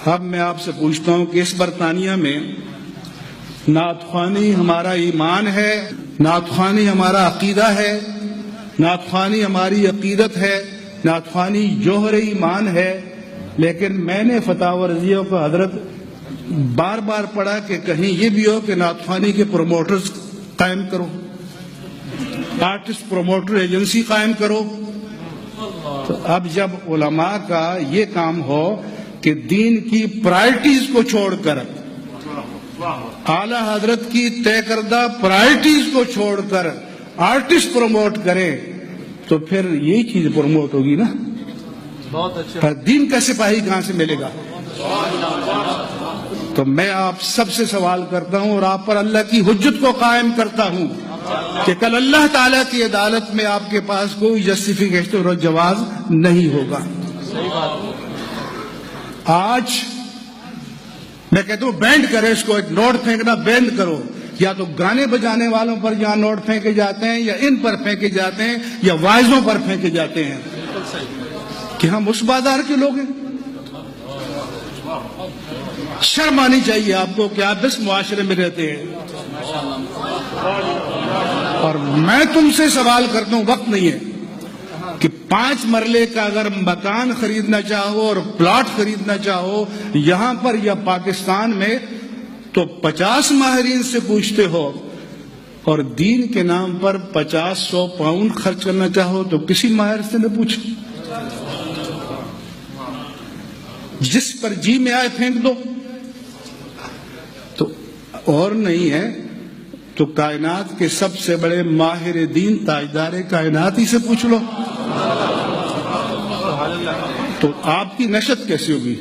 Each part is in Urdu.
اب میں آپ سے پوچھتا ہوں کہ اس برطانیہ میں نعت خوانی ہمارا ایمان ہے، نعت خوانی ہمارا عقیدہ ہے، نعت خوانی ہماری عقیدت ہے، نعت خوانی جوہر ایمان ہے، لیکن میں نے فتاوی رضیہ کو حضرت بار بار پڑھا کہ کہیں یہ بھی ہو کہ نعت خوانی کے پروموٹرز قائم کرو، آرٹسٹ پروموٹر ایجنسی قائم کرو۔ تو اب جب علماء کا یہ کام ہو کہ دین کی پرائرٹیز کو چھوڑ کر، اعلی حضرت کی طے کردہ پرائرٹیز کو چھوڑ کر آرٹسٹ پروموٹ کرے تو پھر یہی چیز پروموٹ ہوگی نا۔ بہت اچھا۔ پر دین کا سپاہی کہاں سے ملے گا؟ تو میں آپ سب سے سوال کرتا ہوں اور آپ پر اللہ کی حجت کو قائم کرتا ہوں کہ کل اللہ تعالیٰ کی عدالت میں آپ کے پاس کوئی جسٹیفیکیشن اور جواز نہیں ہوگا۔ آج میں کہتا ہوں بینڈ کرے اس کو، ایک نوٹ پھینکنا بینڈ کرو، یا تو گانے بجانے والوں پر جہاں نوٹ پھینکے جاتے ہیں یا ان پر پھینکے جاتے ہیں یا وائزوں پر پھینکے جاتے ہیں، کہ ہم اس بازار کے لوگ ہیں۔ شرم آنی چاہیے آپ کو کہ آپ اس معاشرے میں رہتے ہیں۔ اور میں تم سے سوال کرتا ہوں، وقت نہیں ہے کہ 5 مرلے کا اگر مکان خریدنا چاہو اور پلاٹ خریدنا چاہو یہاں پر یا پاکستان میں تو 50 ماہرین سے پوچھتے ہو، اور دین کے نام پر 50-100 پاؤنڈ خرچ کرنا چاہو تو کسی ماہر سے نہ پوچھو، جس پر جی میں آئے پھینک دو۔ تو اور نہیں ہے تو کائنات کے سب سے بڑے ماہر دین تاجدار کائنات ہی سے پوچھ لو۔ تو آپ کی نشت کیسے ہوگی؟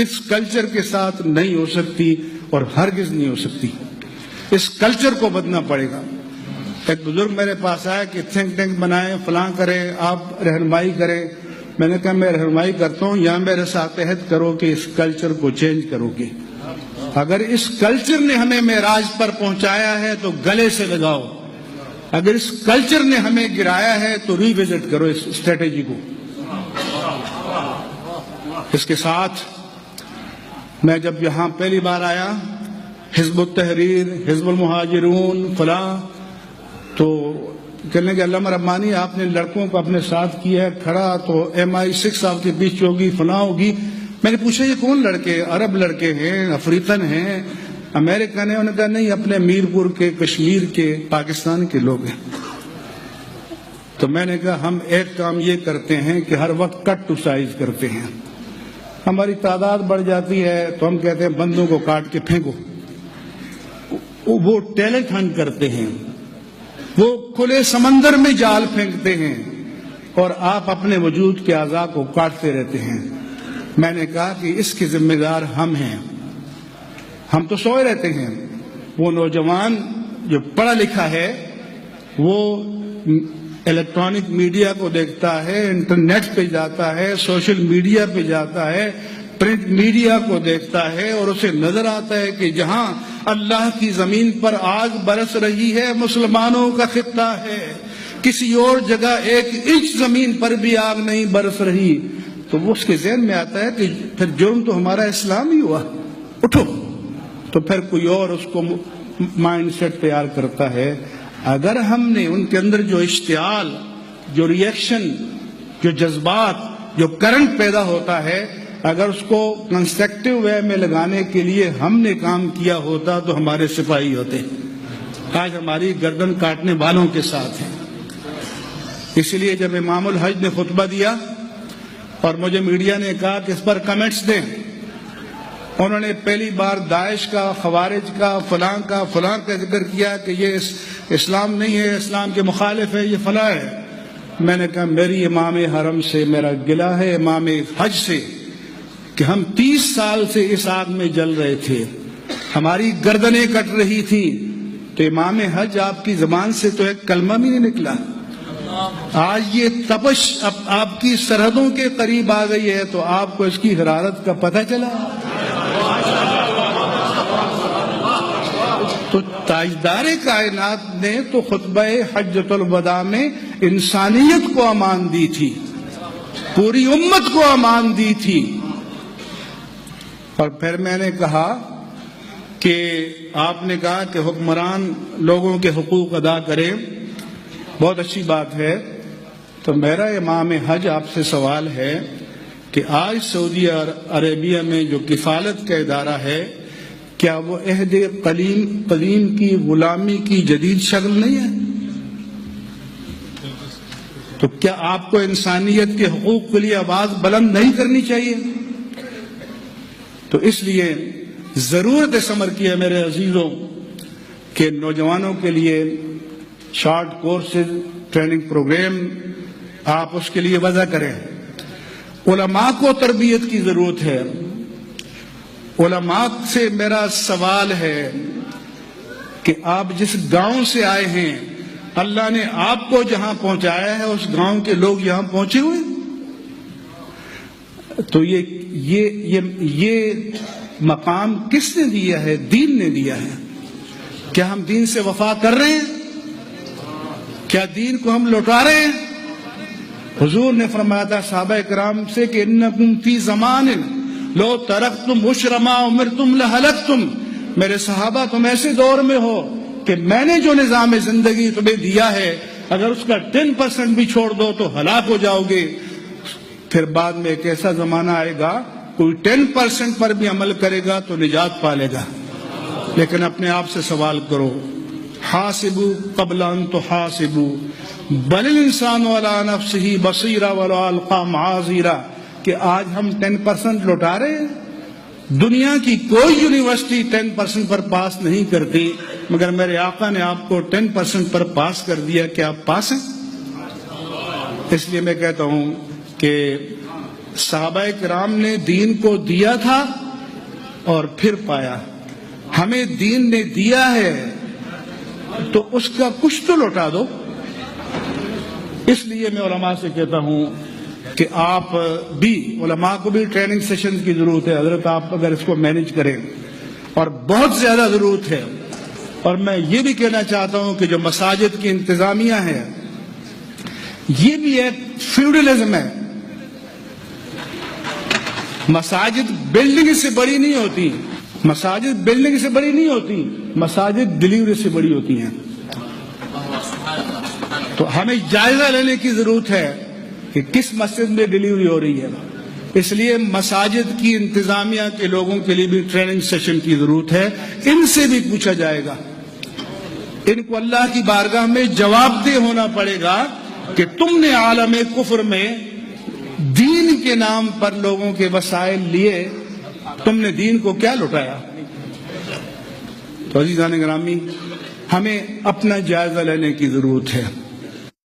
اس کلچر کے ساتھ نہیں ہو سکتی اور ہرگز نہیں ہو سکتی۔ اس کلچر کو بدلنا پڑے گا۔ ایک بزرگ میرے پاس آیا کہ تھنک ٹینک بنائیں، فلاں کریں، آپ رہنمائی کریں۔ میں نے کہا میں رہنمائی کرتا ہوں یا میرے ساتھ عہد کرو کہ اس کلچر کو چینج کرو گے۔ اگر اس کلچر نے ہمیں معراج پر پہنچایا ہے تو گلے سے لگاؤ، اگر اس کلچر نے ہمیں گرایا ہے تو ری وزٹ کرو اس اسٹریٹجی کو۔ اس کے ساتھ میں جب یہاں پہلی بار آیا، حزب التحریر، حزب المہاجرون فلاں، تو کہنے لگے علامہ ربانی آپ نے لڑکوں کو اپنے ساتھ کیا ہے کھڑا، تو MI6 آپ کے بیچ ہوگی، فلاں ہوگی۔ میں نے پوچھا یہ کون لڑکے؟ عرب لڑکے ہیں، افریقن ہیں، امریکن ہیں؟ انہوں نے کہا نہیں، اپنے میرپور کے، کشمیر کے، پاکستان کے لوگ ہیں۔ تو میں نے کہا ہم ایک کام یہ کرتے ہیں کہ ہر وقت کٹ ٹو سائز کرتے ہیں۔ ہماری تعداد بڑھ جاتی ہے تو ہم کہتے ہیں بندوں کو کاٹ کے پھینکو۔ وہ ٹیلنٹ ہنٹ کرتے ہیں، وہ کھلے سمندر میں جال پھینکتے ہیں اور آپ اپنے وجود کے اعضاء کو کاٹتے رہتے ہیں۔ میں نے کہا کہ اس کے ذمہ دار ہم ہیں۔ ہم تو سوئے رہتے ہیں، وہ نوجوان جو پڑھا لکھا ہے وہ الیکٹرانک میڈیا کو دیکھتا ہے، انٹرنیٹ پہ جاتا ہے، سوشل میڈیا پہ جاتا ہے، پرنٹ میڈیا کو دیکھتا ہے، اور اسے نظر آتا ہے کہ جہاں اللہ کی زمین پر آگ برس رہی ہے مسلمانوں کا خطہ ہے، کسی اور جگہ 1 انچ زمین پر بھی آگ نہیں برس رہی، تو وہ اس کے ذہن میں آتا ہے کہ پھر جرم تو ہمارا اسلام ہی ہوا، اٹھو۔ تو پھر کوئی اور اس کو مائنڈ سیٹ تیار کرتا ہے۔ اگر ہم نے ان کے اندر جو اشتعال، جو ریئیکشن، جو جذبات، جو کرنٹ پیدا ہوتا ہے، اگر اس کو کنسٹرکٹیو وے میں لگانے کے لیے ہم نے کام کیا ہوتا تو ہمارے سپاہی ہوتے۔ آج ہماری گردن کاٹنے والوں کے ساتھ ہیں۔ اس لیے جب امام الحج نے خطبہ دیا اور مجھے میڈیا نے کہا کہ اس پر کمنٹس دیں، انہوں نے پہلی بار داعش کا، خوارج کا، فلاں کا ذکر کیا کہ یہ اسلام نہیں ہے، اسلام کے مخالف ہے، یہ فلاں ہے۔ میں نے کہا میری امام حرم سے میرا گلہ ہے، امام حج سے، کہ ہم 30 سال سے اس آگ میں جل رہے تھے، ہماری گردنیں کٹ رہی تھی، تو امام حج آپ کی زبان سے تو ایک کلمہ بھی نہیں نکلا۔ آج یہ تپش اب آپ کی سرحدوں کے قریب آ گئی ہے تو آپ کو اس کی حرارت کا پتہ چلا۔ تو تاجدار کائنات نے تو خطبہ حجۃ الوداع میں انسانیت کو امان دی تھی، پوری امت کو امان دی تھی اور پھر میں نے کہا کہ آپ نے کہا کہ حکمران لوگوں کے حقوق ادا کرے، بہت اچھی بات ہے۔ تو میرا امام حج آپ سے سوال ہے کہ آج سعودی عربیہ میں جو کفالت کا ادارہ ہے، کیا وہ عہد قدیم کی غلامی کی جدید شکل نہیں ہے؟ تو کیا آپ کو انسانیت کے حقوق کے لیے آواز بلند نہیں کرنی چاہیے؟ تو اس لیے ضرورت اس امر کی ہے میرے عزیزوں کہ نوجوانوں کے لیے شارٹ کورسز، ٹریننگ پروگرام آپ اس کے لیے وضع کریں۔ علماء کو تربیت کی ضرورت ہے۔ علماء سے میرا سوال ہے کہ آپ جس گاؤں سے آئے ہیں، اللہ نے آپ کو جہاں پہنچایا ہے اس گاؤں کے لوگ یہاں پہنچے ہوئے، تو یہ مقام کس نے دیا ہے؟ دین نے دیا ہے۔ کیا ہم دین سے وفا کر رہے ہیں؟ کیا دین کو ہم لوٹا رہے ہیں؟ حضور نے فرمایا تھا صحابہ کرام سے کہ انکم فی زمان لو ترکتم اشرما امرتم لہلکتم، میرے صحابہ تم ایسے دور میں ہو کہ میں نے جو نظام زندگی تمہیں دیا ہے اگر اس کا 10% بھی چھوڑ دو تو ہلاک ہو جاؤ گے۔ پھر بعد میں ایک ایسا زمانہ آئے گا کوئی 10% پر بھی عمل کرے گا تو نجات پالے گا۔ لیکن اپنے آپ سے سوال کرو، حاسبوا قبل ان تحاسبوا بل الانسان علی نفسہ بصیرہ ولو القی معاذیرہ، کہ آج ہم 10% لوٹا رہے ہیں۔ دنیا کی کوئی یونیورسٹی 10% پر پاس نہیں کرتی، مگر میرے آقا نے آپ کو 10% پر پاس کر دیا کہ آپ پاس ہیں۔ اس لیے میں کہتا ہوں کہ صحابہ کرام نے دین کو دیا تھا اور پھر پایا، ہمیں دین نے دیا ہے تو اس کا کچھ تو لوٹا دو۔ اس لیے میں علماء سے کہتا ہوں کہ آپ بھی، علماء کو بھی ٹریننگ سیشن کی ضرورت ہے حضرت، آپ اگر اس کو مینج کریں، اور بہت زیادہ ضرورت ہے۔ اور میں یہ بھی کہنا چاہتا ہوں کہ جو مساجد کی انتظامیہ ہے یہ بھی ایک فیوڈلزم ہے۔ مساجد بلڈنگ سے بڑی نہیں ہوتی، مساجد بلڈنگ سے بڑی نہیں ہوتی، مساجد ڈلیوری سے بڑی ہوتی ہیں۔ تو ہمیں جائزہ لینے کی ضرورت ہے کہ کس مسجد میں ڈلیوری ہو رہی ہے۔ اس لیے مساجد کی انتظامیہ کے لوگوں کے لیے بھی ٹریننگ سیشن کی ضرورت ہے، ان سے بھی پوچھا جائے گا، ان کو اللہ کی بارگاہ میں جواب دہ ہونا پڑے گا کہ تم نے عالم کفر میں دین کے نام پر لوگوں کے وسائل لیے، تم نے دین کو کیا لوٹایا۔ تو عزیزان گرامی، ہمیں اپنا جائزہ لینے کی ضرورت ہے۔